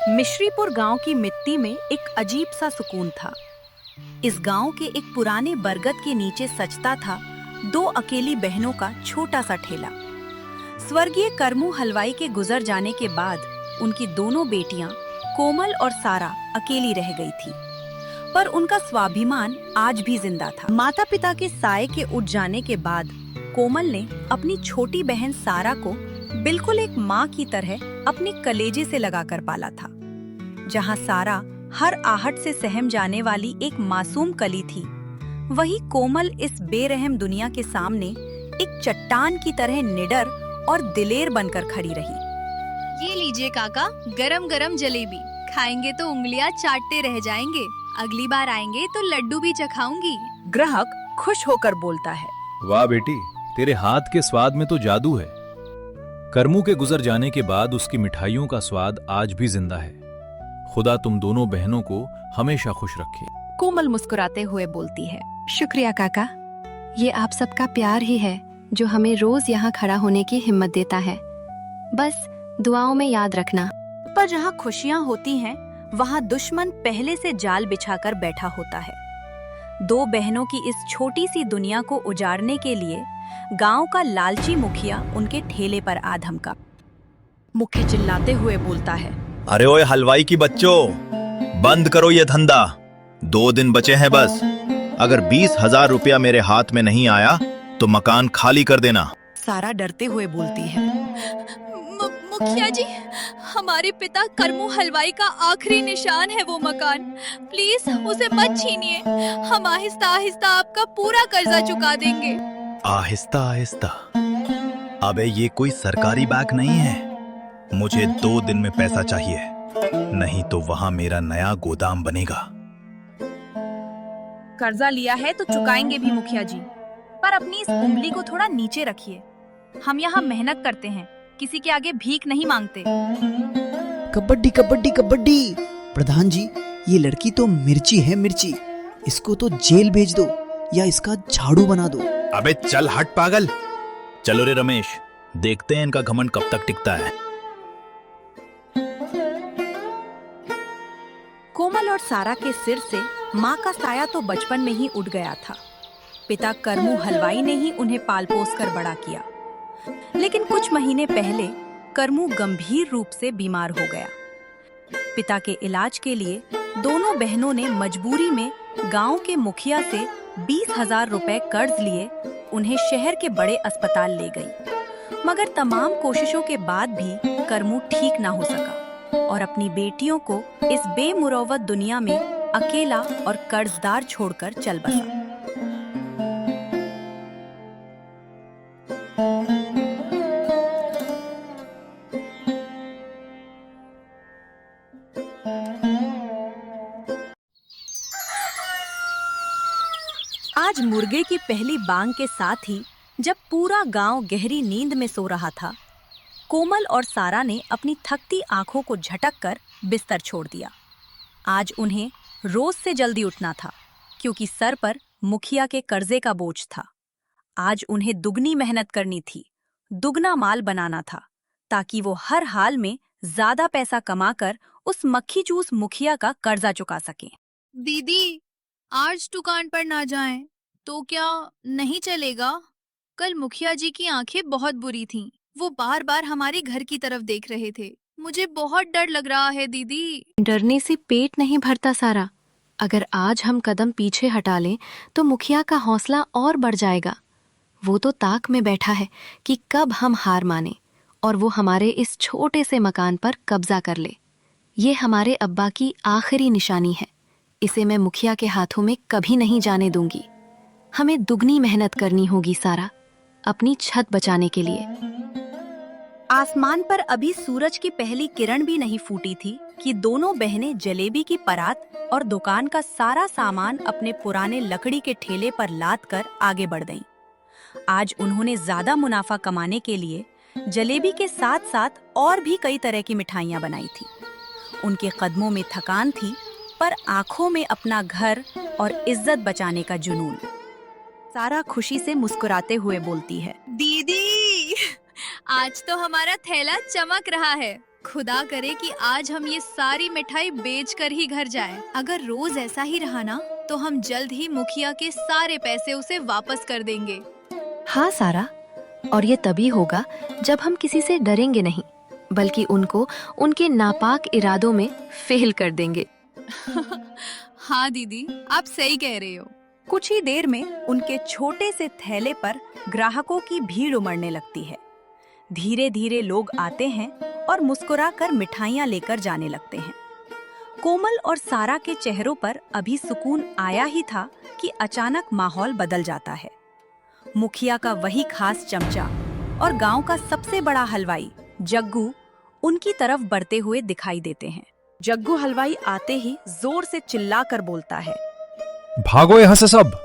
मिश्रीपुर गांव की मिट्टी में एक अजीब सा सुकून था। इस गांव के एक पुराने बरगद के नीचे सजता था दो अकेली बहनों का छोटा सा ठेला। स्वर्गीय करमू हलवाई के गुजर जाने के बाद उनकी दोनों बेटियां कोमल और सारा अकेली रह गई थी, पर उनका स्वाभिमान आज भी जिंदा था। माता पिता के साए के उठ जाने के बाद कोमल ने अपनी छोटी बहन सारा को बिल्कुल एक माँ की तरह अपने कलेजे से लगाकर पाला था। जहाँ सारा हर आहट से सहम जाने वाली एक मासूम कली थी, वही कोमल इस बेरहम दुनिया के सामने एक चट्टान की तरह निडर और दिलेर बनकर खड़ी रही। ये लीजिए काका, गरम गरम जलेबी खाएंगे तो उंगलियां चाटते रह जाएंगे। अगली बार आएंगे तो लड्डू भी चखाऊंगी। ग्राहक खुश होकर बोलता है। वाह बेटी, तेरे हाथ के स्वाद में तो जादू है। करमू के गुजर जाने के बाद उसकी मिठाइयों का स्वाद आज भी जिंदा है। खुदा तुम दोनों बहनों को हमेशा खुश रखे। कोमल मुस्कुराते हुए बोलती है। शुक्रिया काका, ये आप सबका प्यार ही है जो हमें रोज यहाँ खड़ा होने की हिम्मत देता है। बस दुआओं में याद रखना। पर जहाँ खुशियाँ होती हैं, वहाँ दुश्मन पहले से जाल बिछाकर बैठा होता है। दो बहनों की इस छोटी सी दुनिया को उजाड़ने के लिए गांव का लालची मुखिया उनके ठेले पर आ धमका। मुखिया चिल्लाते हुए बोलता है। अरे ओए हलवाई की बच्चों, बंद करो ये धंधा। 2 दिन बचे हैं बस। अगर 20,000 रुपया मेरे हाथ में नहीं आया तो मकान खाली कर देना। सारा डरते हुए बोलती है। मुखिया जी, हमारे पिता करमू हलवाई का आखिरी निशान है वो मकान। प्लीज उसे मत छीनिए। हम आहिस्ता आहिस्ता आपका पूरा कर्जा चुका देंगे। आहिस्ता आहिस्ता? अबे ये कोई सरकारी बैंक नहीं है। मुझे 2 दिन में पैसा चाहिए, नहीं तो वहाँ मेरा नया गोदाम बनेगा। कर्जा लिया है तो चुकाएंगे भी मुखिया जी, पर अपनी इस उंगली को थोड़ा नीचे रखिए। हम यहाँ मेहनत करते हैं, किसी के आगे भीख नहीं मांगते। कबड्डी कबड्डी कबड्डी। प्रधान जी, ये लड़की तो मिर्ची है, मिर्ची। इसको तो जेल भेज दो या इसका झाड़ू बना दो। अबे चल हट पागल। चलो रे रमेश, देखते हैं इनका घमंड कब तक टिकता है। कोमल और सारा के सिर से माँ का साया तो बचपन में ही उठ गया था। पिता करमू हलवाई ने ही उन्हें पाल पोस कर बड़ा किया, लेकिन कुछ महीने पहले करमू गंभीर रूप से बीमार हो गया। पिता के इलाज के लिए दोनों बहनों ने मजबूरी में गांव के मुखिया से 20,000 रुपए कर्ज लिए उन्हें शहर के बड़े अस्पताल ले गई। मगर तमाम कोशिशों के बाद भी करमू ठीक ना हो सका और अपनी बेटियों को इस बेमुरौवत दुनिया में अकेला और कर्जदार छोड़कर चल बसा। आज मुर्गे की पहली बांग के साथ ही जब पूरा गांव गहरी नींद में सो रहा था, कोमल और सारा ने अपनी थकती आंखों को झटककर बिस्तर छोड़ दिया। आज उन्हें रोज से जल्दी उठना था, क्योंकि सर पर मुखिया के कर्जे का बोझ था। आज उन्हें दुगनी मेहनत करनी थी, दुगना माल बनाना था, ताकि वो हर हाल में ज्यादा पैसा कमाकर उस मक्खी चूस मुखिया का कर्जा चुका सकें। दीदी, आज दुकान पर ना जाएं तो क्या नहीं चलेगा? कल मुखिया जी की आंखें बहुत बुरी थीं। वो बार बार हमारे घर की तरफ देख रहे थे। मुझे बहुत डर लग रहा है दीदी। डरने से पेट नहीं भरता सारा। अगर आज हम कदम पीछे हटा लें तो मुखिया का हौसला और बढ़ जाएगा। वो तो ताक में बैठा है कि कब हम हार माने और वो हमारे इस छोटे से मकान पर कब्जा कर ले। ये हमारे अब्बा की आखिरी निशानी है। इसे मैं मुखिया के हाथों में कभी नहीं जाने दूंगी। हमें दुगनी मेहनत करनी होगी सारा, अपनी छत बचाने के लिए। आसमान पर अभी सूरज की पहली किरण भी नहीं फूटी थी कि दोनों बहनें जलेबी की परात और दुकान का सारा सामान अपने पुराने लकड़ी के ठेले पर लाद कर आगे बढ़ गईं। आज उन्होंने ज्यादा मुनाफा कमाने के लिए जलेबी के साथ साथ और भी कई तरह की मिठाइयां बनाई थी। उनके कदमों में थकान थी, पर आंखों में अपना घर और इज्जत बचाने का जुनून। सारा खुशी से मुस्कुराते हुए बोलती है। दीदी, आज तो हमारा थैला चमक रहा है। खुदा करे कि आज हम ये सारी मिठाई बेच कर ही घर जाएं। अगर रोज ऐसा ही रहा ना तो हम जल्द ही मुखिया के सारे पैसे उसे वापस कर देंगे। हाँ सारा, और ये तभी होगा जब हम किसी से डरेंगे नहीं, बल्कि उनको उनके नापाक इरादों में फेल कर देंगे। हाँ दीदी, आप सही कह रहे हो। कुछ ही देर में उनके छोटे से थैले पर ग्राहकों की भीड़ उमड़ने लगती है। धीरे धीरे लोग आते हैं और मुस्कुराकर मिठाइयाँ लेकर जाने लगते हैं। कोमल और सारा के चेहरों पर अभी सुकून आया ही था कि अचानक माहौल बदल जाता है। मुखिया का वही खास चमचा और गांव का सबसे बड़ा हलवाई जग्गू उनकी तरफ बढ़ते हुए दिखाई देते हैं। जग्गू हलवाई आते ही जोर से चिल्लाकर बोलता है, भागो यहाँ से सब।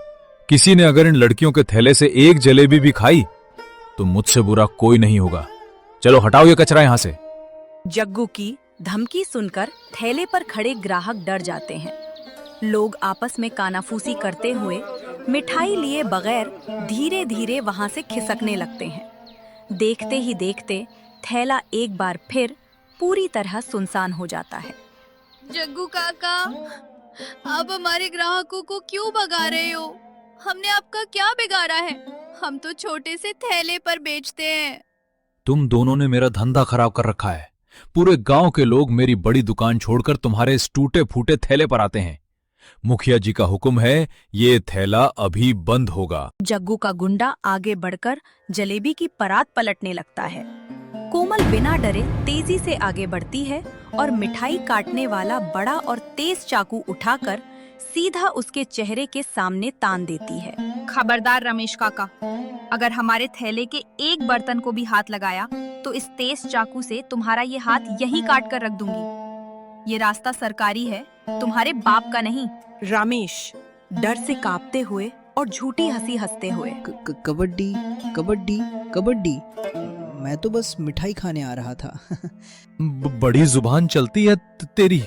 किसी ने अगर इन लड़कियों के थैले से एक जलेबी भी खाई तो मुझसे बुरा कोई नहीं होगा। चलो हटाओ ये कचरा यहाँ से। जग्गू की धमकी सुनकर थैले पर खड़े ग्राहक डर जाते हैं। लोग आपस में कानाफूसी करते हुए मिठाई लिए बगैर धीरे धीरे वहां से खिसकने लगते हैं। देखते ही देखते थैला एक बार फिर पूरी तरह सुनसान हो जाता है। जग्गू काका, आप हमारे ग्राहकों को क्यों भगा रहे हो? हमने आपका क्या बिगाड़ा है? हम तो छोटे से थैले पर बेचते हैं। तुम दोनों ने मेरा धंधा खराब कर रखा है। पूरे गांव के लोग मेरी बड़ी दुकान छोड़कर तुम्हारे इस टूटे फूटे थैले पर आते हैं। मुखिया जी का हुक्म है, ये थैला अभी बंद होगा। जग्गू का गुंडा आगे बढ़कर जलेबी की परात पलटने लगता है। कोमल बिना डरे तेजी से आगे बढ़ती है और मिठाई काटने वाला बड़ा और तेज चाकू उठाकर सीधा उसके चेहरे के सामने तान देती है। खबरदार रमेश काका, अगर हमारे थैले के एक बर्तन को भी हाथ लगाया तो इस तेज चाकू से तुम्हारा ये हाथ यहीं काट कर रख दूंगी। ये रास्ता सरकारी है, तुम्हारे बाप का नहीं। रमेश डर से कांपते हुए और झूठी हंसी हंसते हुए, कबड्डी कबड्डी कबड्डी, मैं तो बस मिठाई खाने आ रहा था। बड़ी जुबान चलती है तेरी।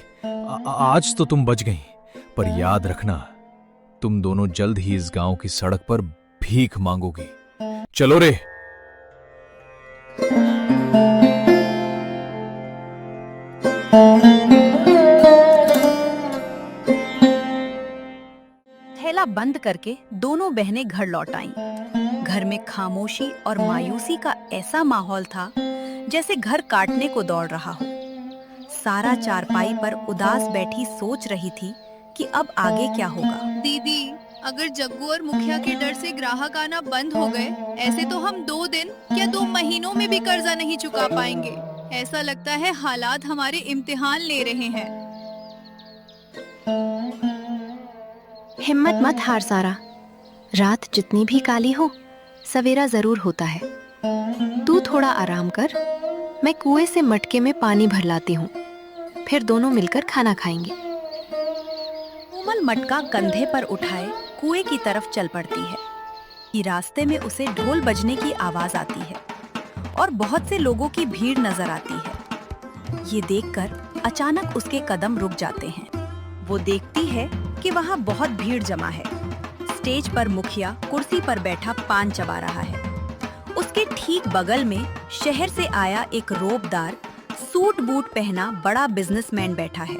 आज तो तुम बच गई, पर याद रखना तुम दोनों जल्द ही इस गांव की सड़क पर भीख मांगोगी। चलो रे। थैला बंद करके दोनों बहनें घर लौट आईं। घर में खामोशी और मायूसी का ऐसा माहौल था जैसे घर काटने को दौड़ रहा हो। सारा चारपाई पर उदास बैठी सोच रही थी कि अब आगे क्या होगा। दीदी, अगर जग्गू और मुखिया के डर से ग्राहक आना बंद हो गए, ऐसे तो हम 2 दिन या 2 महीनों में भी कर्जा नहीं चुका पाएंगे। ऐसा लगता है हालात हमारे इम्तिहान ले रहे हैं। हिम्मत मत हार सारा, रात जितनी भी काली हो सवेरा जरूर होता है। तू थोड़ा आराम कर, मैं कुएं से मटके में पानी भर लाती हूँ, फिर दोनों मिलकर खाना खाएंगे। कोमल मटका कंधे पर उठाए कुएं की तरफ चल पड़ती है कि रास्ते में उसे ढोल बजने की आवाज आती है और बहुत से लोगों की भीड़ नजर आती है। ये देखकर अचानक उसके कदम रुक जाते हैं। वो देखती है कि वहाँ बहुत भीड़ जमा है। स्टेज पर मुखिया कुर्सी पर बैठा पान चबा रहा है। उसके ठीक बगल में शहर से आया एक रोबदार सूट बूट पहना बड़ा बिजनेसमैन बैठा है,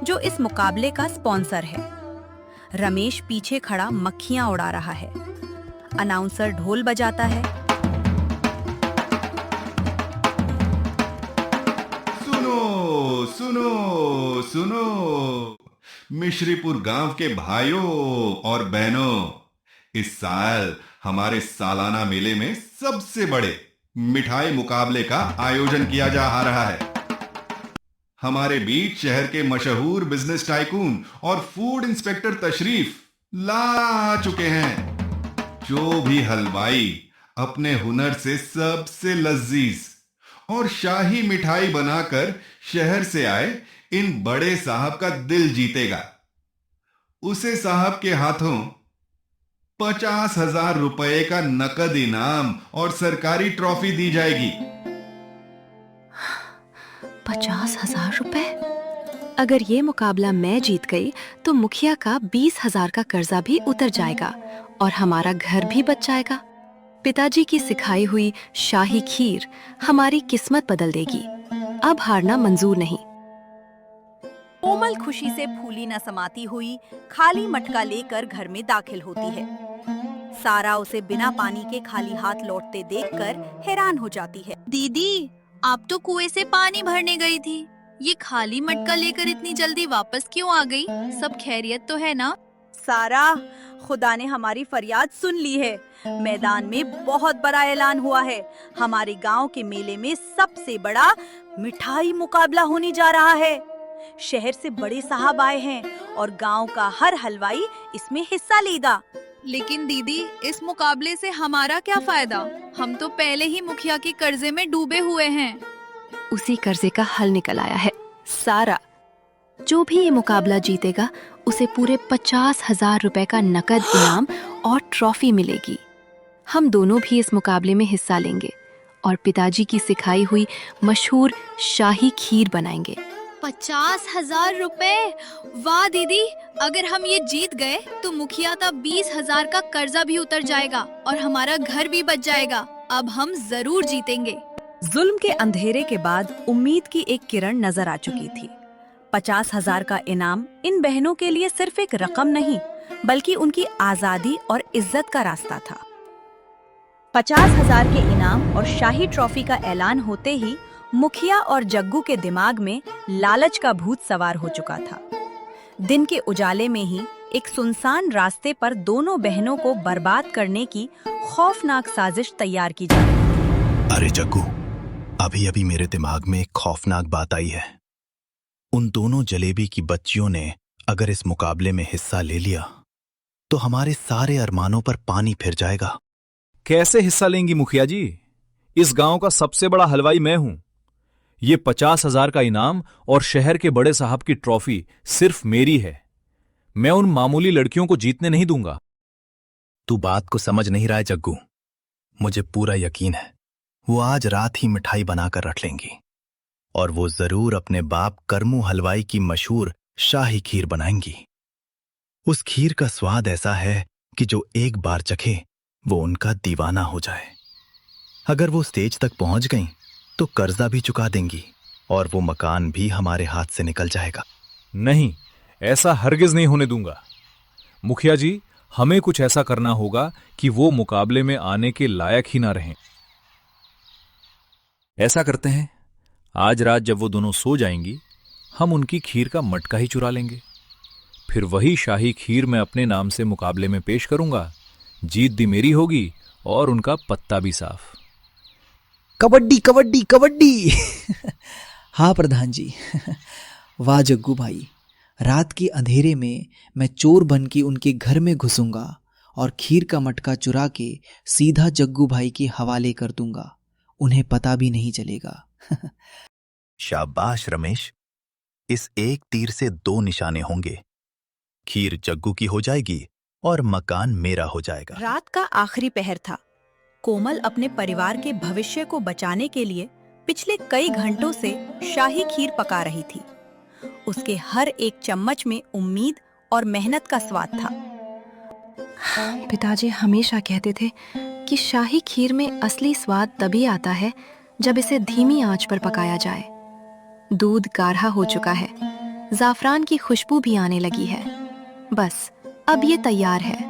जो इस मुकाबले का स्पॉन्सर है। रमेश पीछे खड़ा मक्खियां उड़ा रहा है। अनाउंसर ढोल बजाता है। सुनो सुनो सुनो, मिश्रीपुर गांव के भाइयों और बहनों, इस साल हमारे सालाना मेले में सबसे बड़े मिठाई मुकाबले का आयोजन किया जा रहा है। हमारे बीच शहर के मशहूर बिजनेस टाइकून और फूड इंस्पेक्टर तशरीफ ला चुके हैं। जो भी हलवाई अपने हुनर से सबसे लजीज और शाही मिठाई बनाकर शहर से आए इन बड़े साहब का दिल जीतेगा, उसे साहब के हाथों 50,000 रुपए का नकद इनाम और सरकारी ट्रॉफी दी जाएगी। 50,000 रुपए? अगर ये मुकाबला मैं जीत गई तो मुखिया का 20,000 का कर्जा भी उतर जाएगा और हमारा घर भी बच जाएगा। पिताजी की सिखाई हुई शाही खीर हमारी किस्मत बदल देगी। अब हारना मंजूर नहीं। कोमल खुशी से फूली न समाती हुई खाली मटका लेकर घर में दाखिल होती है। सारा उसे बिना पानी के खाली हाथ लौटते देखकर हैरान हो जाती है। दीदी, आप तो कुएं से पानी भरने गई थी, ये खाली मटका लेकर इतनी जल्दी वापस क्यों आ गई? सब खैरियत तो है ना? सारा, खुदा ने हमारी फरियाद सुन ली है। मैदान में बहुत बड़ा ऐलान हुआ है। हमारे गांव के मेले में सबसे बड़ा मिठाई मुकाबला होने जा रहा है। शहर से बड़े साहब आए हैं और गांव का हर हलवाई इसमें हिस्सा लेगा। लेकिन दीदी, इस मुकाबले से हमारा क्या फायदा? हम तो पहले ही मुखिया के कर्जे में डूबे हुए हैं। उसी कर्जे का हल निकल आया है सारा। जो भी ये मुकाबला जीतेगा उसे पूरे 50,000 रुपए का नकद इनाम और ट्रॉफी मिलेगी। हम दोनों भी इस मुकाबले में हिस्सा लेंगे और पिताजी की सिखाई हुई मशहूर शाही खीर बनाएंगे। 50,000 रुपए? वाह दीदी, अगर हम ये जीत गए तो मुखिया का 20,000 का कर्जा भी उतर जाएगा और हमारा घर भी बच जाएगा। अब हम जरूर जीतेंगे। जुल्म के अंधेरे के बाद उम्मीद की एक किरण नजर आ चुकी थी। 50,000 का इनाम इन बहनों के लिए सिर्फ एक रकम नहीं, बल्कि उनकी आजादी और इज्जत का रास्ता था। 50,000 के इनाम और शाही ट्रॉफी का ऐलान होते ही मुखिया और जग्गू के दिमाग में लालच का भूत सवार हो चुका था। दिन के उजाले में ही एक सुनसान रास्ते पर दोनों बहनों को बर्बाद करने की खौफनाक साजिश तैयार की जा रही थी। अरे जग्गू, अभी अभी मेरे दिमाग में एक खौफनाक बात आई है। उन दोनों जलेबी की बच्चियों ने अगर इस मुकाबले में हिस्सा ले लिया तो हमारे सारे अरमानों पर पानी फिर जाएगा। कैसे हिस्सा लेंगी मुखिया जी? इस गांव का सबसे बड़ा हलवाई मैं हूं। ये 50,000 का इनाम और शहर के बड़े साहब की ट्रॉफी सिर्फ मेरी है। मैं उन मामूली लड़कियों को जीतने नहीं दूंगा। तू बात को समझ नहीं रहा है जग्गू। मुझे पूरा यकीन है वो आज रात ही मिठाई बनाकर रख लेंगी और वो जरूर अपने बाप करमू हलवाई की मशहूर शाही खीर बनाएंगी। उस खीर का स्वाद ऐसा है कि जो एक बार चखे वो उनका दीवाना हो जाए। अगर वो स्टेज तक पहुंच गईं तो कर्जा भी चुका देंगी और वो मकान भी हमारे हाथ से निकल जाएगा। नहीं, ऐसा हरगिज नहीं होने दूंगा। मुखिया जी, हमें कुछ ऐसा करना होगा कि वो मुकाबले में आने के लायक ही ना रहें। ऐसा करते हैं, आज रात जब वो दोनों सो जाएंगी हम उनकी खीर का मटका ही चुरा लेंगे। फिर वही शाही खीर मैं अपने नाम से मुकाबले में पेश करूंगा। जीत भी मेरी होगी और उनका पत्ता भी साफ। कबड्डी कबड्डी कबड्डी। हाँ प्रधान जी। वाह जग्गू भाई, रात के अंधेरे में मैं चोर बन के उनके घर में घुसूंगा और खीर का मटका चुरा के सीधा जग्गू भाई के हवाले कर दूंगा। उन्हें पता भी नहीं चलेगा। शाबाश रमेश, इस एक तीर से 2 निशाने होंगे। खीर जग्गू की हो जाएगी और मकान मेरा हो जाएगा। रात का आखिरी पहर था। कोमल अपने परिवार के भविष्य को बचाने के लिए पिछले कई घंटों से शाही खीर पका रही थी। उसके हर एक चम्मच में उम्मीद और मेहनत का स्वाद था। पिताजी हमेशा कहते थे कि शाही खीर में असली स्वाद तभी आता है जब इसे धीमी आंच पर पकाया जाए। दूध गाढ़ा हो चुका है, जाफरान की खुशबू भी आने लगी है। बस अब ये तैयार है।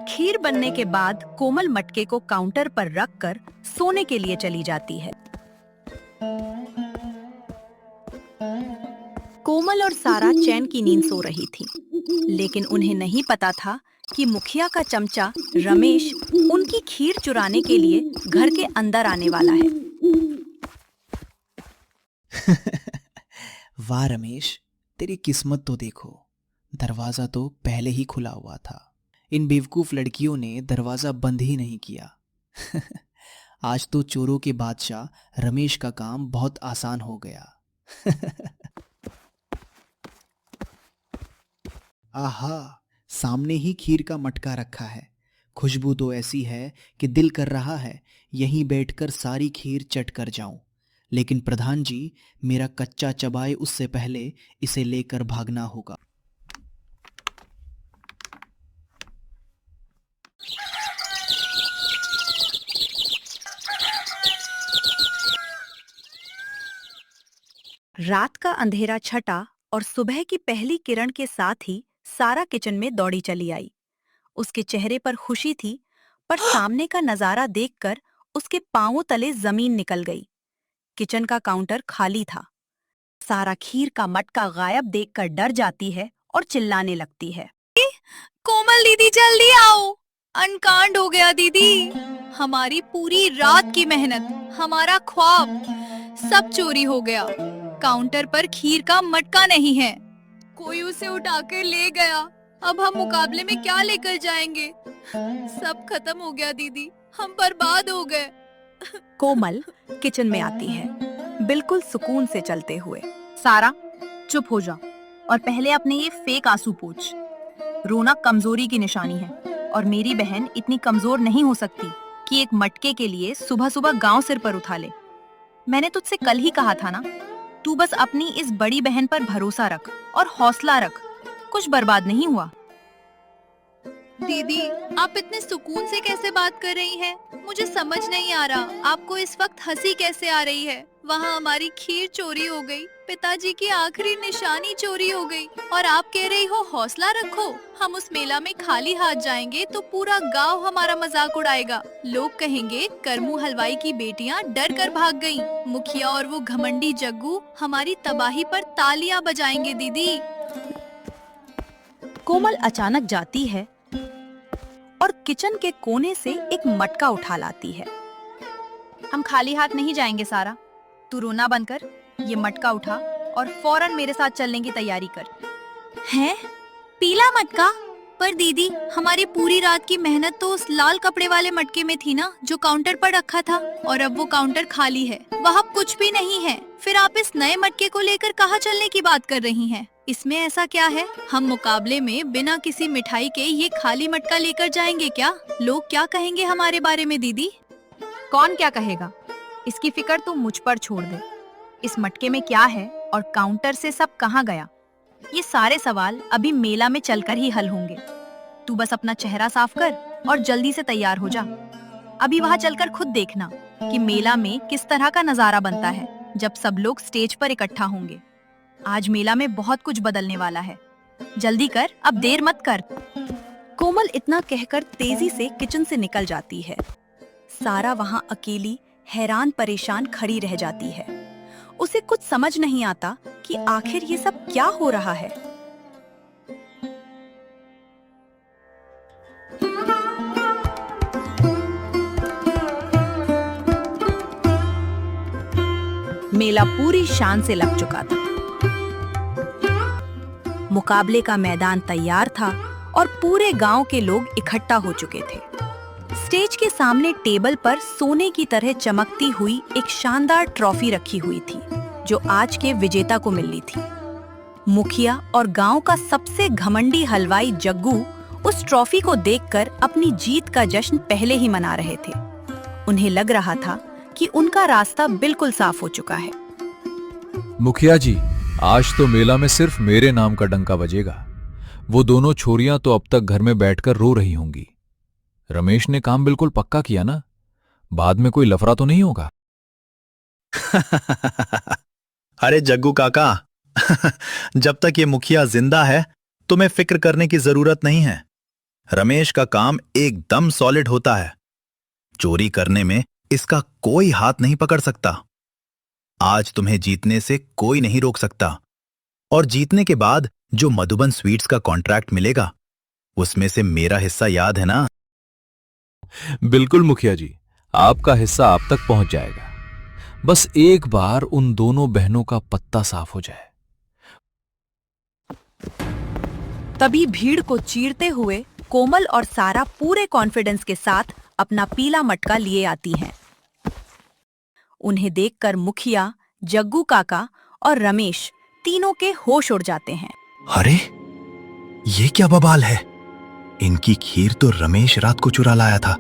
खीर बनने के बाद कोमल मटके को काउंटर पर रखकर सोने के लिए चली जाती है। कोमल और सारा चैन की नींद सो रही थी, लेकिन उन्हें नहीं पता था कि मुखिया का चमचा रमेश उनकी खीर चुराने के लिए घर के अंदर आने वाला है। वाह रमेश, तेरी किस्मत तो देखो, दरवाजा तो पहले ही खुला हुआ था। इन बेवकूफ लड़कियों ने दरवाजा बंद ही नहीं किया। आज तो चोरों के बादशाह रमेश का काम बहुत आसान हो गया। आहा, सामने ही खीर का मटका रखा है। खुशबू तो ऐसी है कि दिल कर रहा है यहीं बैठकर सारी खीर चट कर जाऊं। लेकिन प्रधान जी, मेरा कच्चा चबाए उससे पहले इसे लेकर भागना होगा। रात का अंधेरा छटा और सुबह की पहली किरण के साथ ही सारा किचन में दौड़ी चली आई। उसके चेहरे पर खुशी थी, पर सामने का नजारा देखकर उसके पांवों तले जमीन निकल गई। किचन का काउंटर खाली था। सारा खीर का मटका गायब देखकर डर जाती है और चिल्लाने लगती है। कोमल दीदी जल्दी आओ, अनकांड हो गया दीदी। हमारी पूरी रात की मेहनत, हमारा ख्वाब सब चोरी हो गया। काउंटर पर खीर का मटका नहीं है, कोई उसे उठाकर ले गया। अब हम मुकाबले में क्या लेकर जाएंगे? सब खत्म हो गया दीदी, हम बर्बाद हो गए। कोमल किचन में आती है, बिल्कुल सुकून से चलते हुए। सारा, चुप हो जा और पहले अपने ये फेक आंसू पोंछ। रोना कमजोरी की निशानी है और मेरी बहन इतनी कमजोर नहीं हो सकती कि एक मटके के लिए सुबह सुबह गांव सिर पर उठा ले। मैंने तुझसे कल ही कहा था ना, तू बस अपनी इस बड़ी बहन पर भरोसा रख और हौसला रख, कुछ बर्बाद नहीं हुआ। दीदी, आप इतने सुकून से कैसे बात कर रही हैं? मुझे समझ नहीं आ रहा, आपको इस वक्त हंसी कैसे आ रही है? वहाँ हमारी खीर चोरी हो गई, पिताजी की आखिरी निशानी चोरी हो गई, और आप कह रही हो हौसला रखो। हम उस मेला में खाली हाथ जाएंगे तो पूरा गांव हमारा मजाक उड़ाएगा। लोग कहेंगे करमू हलवाई की बेटियां डर कर भाग गईं। मुखिया और वो घमंडी जग्गू हमारी तबाही पर तालियां बजाएंगे। दीदी, कोमल अचानक जाती है और किचन के कोने से एक मटका उठा लाती है। हम खाली हाथ नहीं जाएंगे सारा, तू रोना बंद कर, ये मटका उठा और फौरन मेरे साथ चलने की तैयारी कर। हैं? पीला मटका? पर दीदी, हमारी पूरी रात की मेहनत तो उस लाल कपड़े वाले मटके में थी ना, जो काउंटर पर रखा था, और अब वो काउंटर खाली है, वहाँ कुछ भी नहीं है। फिर आप इस नए मटके को लेकर कहाँ चलने की बात कर रही हैं? इसमें ऐसा क्या है? हम मुकाबले में बिना किसी मिठाई के ये खाली मटका लेकर जाएंगे क्या? लोग क्या कहेंगे हमारे बारे में? दीदी, कौन क्या कहेगा, इसकी फिक्र तू मुझ पर छोड़ दे। इस मटके में क्या है और काउंटर से सब कहाँ गया, ये सारे सवाल अभी मेला में चलकर ही हल होंगे। तू बस अपना चेहरा साफ कर और जल्दी से तैयार हो जा। अभी वहाँ चलकर खुद देखना कि मेला में किस तरह का नजारा बनता है जब सब लोग स्टेज पर इकट्ठा होंगे। आज मेला में बहुत कुछ बदलने वाला है, जल्दी कर, अब देर मत कर। कोमल इतना कहकर तेजी से किचन से निकल जाती है। सारा वहाँ अकेली हैरान परेशान खड़ी रह जाती है। उसे कुछ समझ नहीं आता कि आखिर ये सब क्या हो रहा है। मेला पूरी शान से लग चुका था। मुकाबले का मैदान तैयार था और पूरे गांव के लोग इकट्ठा हो चुके थे। स्टेज के सामने टेबल पर सोने की तरह चमकती हुई एक शानदार ट्रॉफी रखी हुई थी, जो आज के विजेता को मिलनी थी। मुखिया और गांव का सबसे घमंडी हलवाई जग्गू उस ट्रॉफी को देखकर अपनी जीत का जश्न पहले ही मना रहे थे। उन्हें लग रहा था कि उनका रास्ता बिल्कुल साफ हो चुका है। मुखिया जी, आज तो मेला में सिर्फ मेरे नाम का डंका बजेगा। वो दोनों छोरियां तो अब तक घर में बैठकर रो रही होंगी। रमेश ने काम बिल्कुल पक्का किया ना? बाद में कोई लफड़ा तो नहीं होगा? अरे जग्गू काका, जब तक ये मुखिया जिंदा है तुम्हें फिक्र करने की जरूरत नहीं है। रमेश का काम एकदम सॉलिड होता है। चोरी करने में इसका कोई हाथ नहीं पकड़ सकता। आज तुम्हें जीतने से कोई नहीं रोक सकता। और जीतने के बाद जो मधुबन स्वीट्स का कॉन्ट्रैक्ट मिलेगा, उसमें से मेरा हिस्सा याद है ना? बिल्कुल मुखिया जी, आपका हिस्सा आप तक पहुंच जाएगा। बस एक बार उन दोनों बहनों का पत्ता साफ हो जाए। तभी भीड़ को चीरते हुए कोमल और सारा पूरे कॉन्फिडेंस के साथ अपना पीला मटका लिए आती हैं। उन्हें देखकर मुखिया, जग्गू काका और रमेश तीनों के होश उड़ जाते हैं। अरे ये क्या बवाल है? इनकी खीर तो रमेश रात को चुरा लाया था,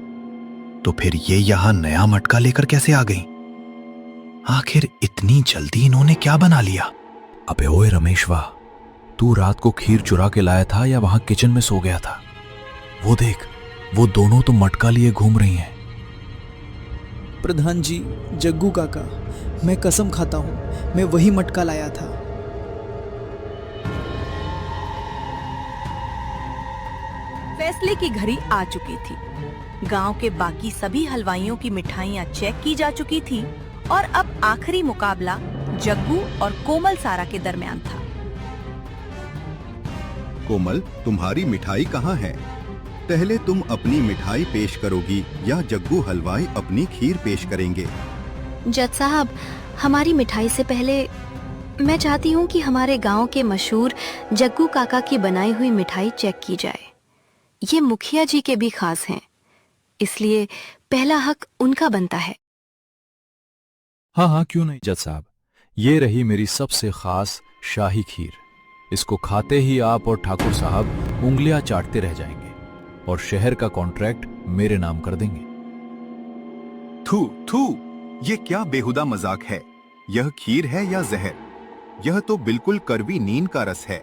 तो फिर ये यहां नया मटका लेकर कैसे आ गई? आखिर इतनी जल्दी इन्होंने क्या बना लिया? अबे ओए रमेशवा, तू रात को खीर चुरा के लाया था या वहां किचन में सो गया था? वो देख, वो दोनों तो मटका लिए घूम रही हैं। प्रधान जी, जग्गू काका, मैं कसम खाता हूँ मैं वही मटका लाया था। फैसले की घड़ी आ चुकी थी। गांव के बाकी सभी हलवाइयों की मिठाइयां चेक की जा चुकी थी और अब आखिरी मुकाबला जग्गू और कोमल सारा के दरमियान था। कोमल, तुम्हारी मिठाई कहाँ है? पहले तुम अपनी मिठाई पेश करोगी या जग्गू हलवाई अपनी खीर पेश करेंगे? जज साहब, हमारी मिठाई से पहले मैं चाहती हूँ कि हमारे गांव के मशहूर जग्गू काका की बनाई हुई मिठाई चेक की जाए। ये मुखिया जी के भी खास हैं, इसलिए पहला हक उनका बनता है। हाँ हाँ, क्यों नहीं जज साहब। ये रही मेरी सबसे खास शाही खीर। इसको खाते ही आप और ठाकुर साहब उंगलियां चाटते रह जाएंगे और शहर का कॉन्ट्रैक्ट मेरे नाम कर देंगे। थू थू, ये क्या बेहुदा मजाक है? यह खीर है या जहर? यह तो बिल्कुल कड़वी नीम का रस है।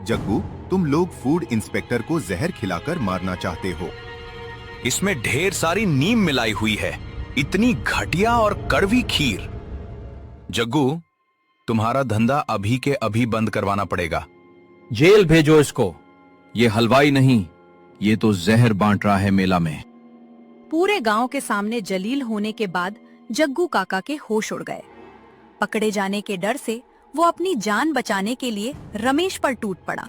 जग्गू, तुम लोग फूड इंस्पेक्टर को जहर खिलाकर मारना चाहते हो। इसमें ढेर सारी नीम मिलाई हुई है। इतनी घटिया और कड़वी खीर। जग्गू, तुम्हारा धंधा अभी के अभी बंद करवाना पड़ेगा। जेल भेजो इसको। ये हलवाई नहीं, ये तो जहर बांट रहा है मेला में। पूरे गांव के सामने जलील होने के बाद जग्गू काका के होश उड़ गए। पकड़े जाने के डर से वो अपनी जान बचाने के लिए रमेश पर टूट पड़ा।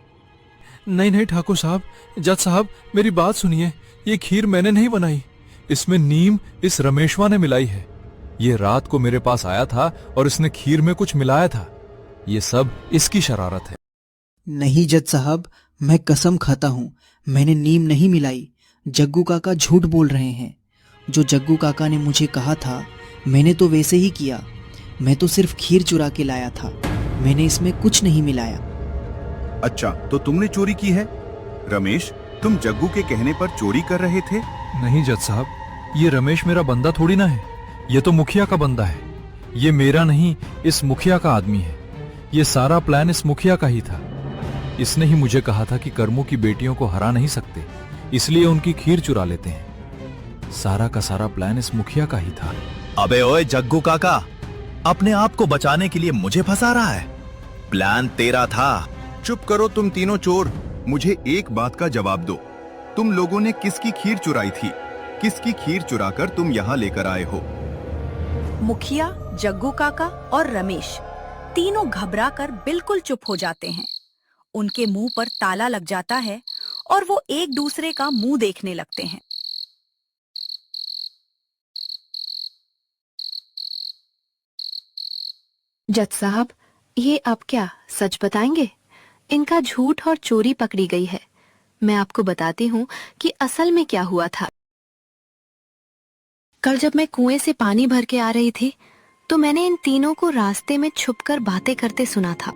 नहीं नहीं ठाकुर साहब, जज साहब, मेरी बात सुनिए। ये खीर मैंने नहीं बनाई। इसमें नीम इस रमेशवा ने मिलाई है। ये रात को मेरे पास आया था और इसने खीर में कुछ मिलाया था। ये सब इसकी शरारत है। नहीं जज साहब, मैं कसम खाता हूँ मैंने नीम नहीं मिलाई। जग्गू काका झूठ बोल रहे हैं। जो जग्गू काका ने मुझे कहा था मैंने तो वैसे ही किया। मैं तो सिर्फ खीर चुरा के लाया था, मैंने इसमें कुछ नहीं मिलाया। अच्छा, तो तुमने चोरी की है? रमेश, तुम जग्गू के कहने पर चोरी कर रहे थे? नहीं जज साहब, ये रमेश मेरा बंदा थोड़ी ना है। ये तो मुखिया का बंदा है। ये मेरा नहीं, इस मुखिया का आदमी है। ये सारा प्लान इस मुखिया का ही था। इसने ही मुझे कहा था कि कर्मू की बेटियों को हरा नहीं सकते, इसलिए उनकी खीर चुरा लेते हैं। सारा का सारा प्लान इस मुखिया का ही था। अबे ओए जग्गू काका, अपने आप को बचाने के लिए मुझे फंसा रहा है। प्लान तेरा था। चुप करो तुम तीनों चोर। मुझे एक बात का जवाब दो। तुम लोगों ने किसकी खीर चुराई थी? किसकी खीर चुराकर तुम यहाँ लेकर आए हो? मुखिया, जग्गू काका और रमेश तीनों घबराकर बिल्कुल चुप हो जाते हैं। उनके मुंह पर ताला लग जाता है और वो एक दूसरे का मुंह देखने लगते हैं। जज साहब, ये अब क्या सच बताएंगे? इनका झूठ और चोरी पकड़ी गई है। मैं आपको बताती हूँ कि असल में क्या हुआ था। कल जब मैं कुएं से पानी भर के आ रही थी तो मैंने इन तीनों को रास्ते में छुपकर बातें करते सुना था।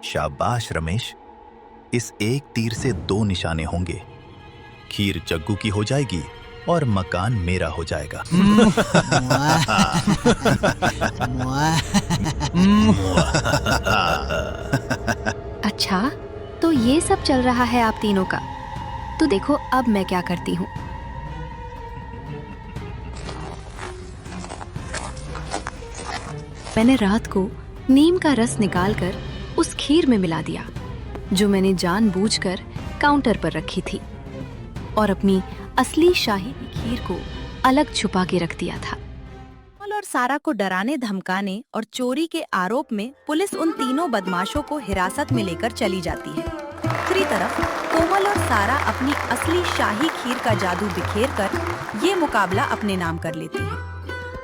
शाबाश रमेश, इस एक तीर से 2 निशाने होंगे। खीर जग्गू की हो जाएगी और मकान मेरा हो जाएगा। अच्छा, तो ये सब चल रहा है आप तीनों का। तो देखो अब मैं क्या करती हूँ। मैंने रात को नीम का रस निकालकर उस खीर में मिला दिया जो मैंने जानबूझकर काउंटर पर रखी थी, और अपनी असली शाही खीर को अलग छुपा के रख दिया था। कोमल और सारा को डराने धमकाने और चोरी के आरोप में पुलिस उन तीनों बदमाशों को हिरासत में लेकर चली जाती है। दूसरी तरफ कोमल और सारा अपनी असली शाही खीर का जादू बिखेर कर ये मुकाबला अपने नाम कर लेती है।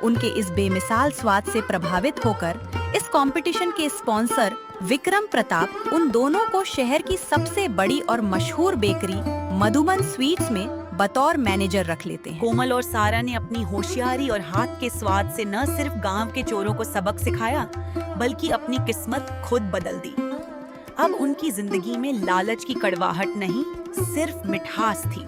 उनके इस बेमिसाल स्वाद से प्रभावित होकर इस कंपटीशन के स्पॉन्सर विक्रम प्रताप उन दोनों को शहर की सबसे बड़ी और मशहूर बेकरी मधुबन स्वीट्स में बतौर मैनेजर रख लेते हैं। कोमल और सारा ने अपनी होशियारी और हाथ के स्वाद से न सिर्फ गांव के चोरों को सबक सिखाया, बल्कि अपनी किस्मत खुद बदल दी। अब उनकी जिंदगी में लालच की कड़वाहट नहीं, सिर्फ मिठास थी।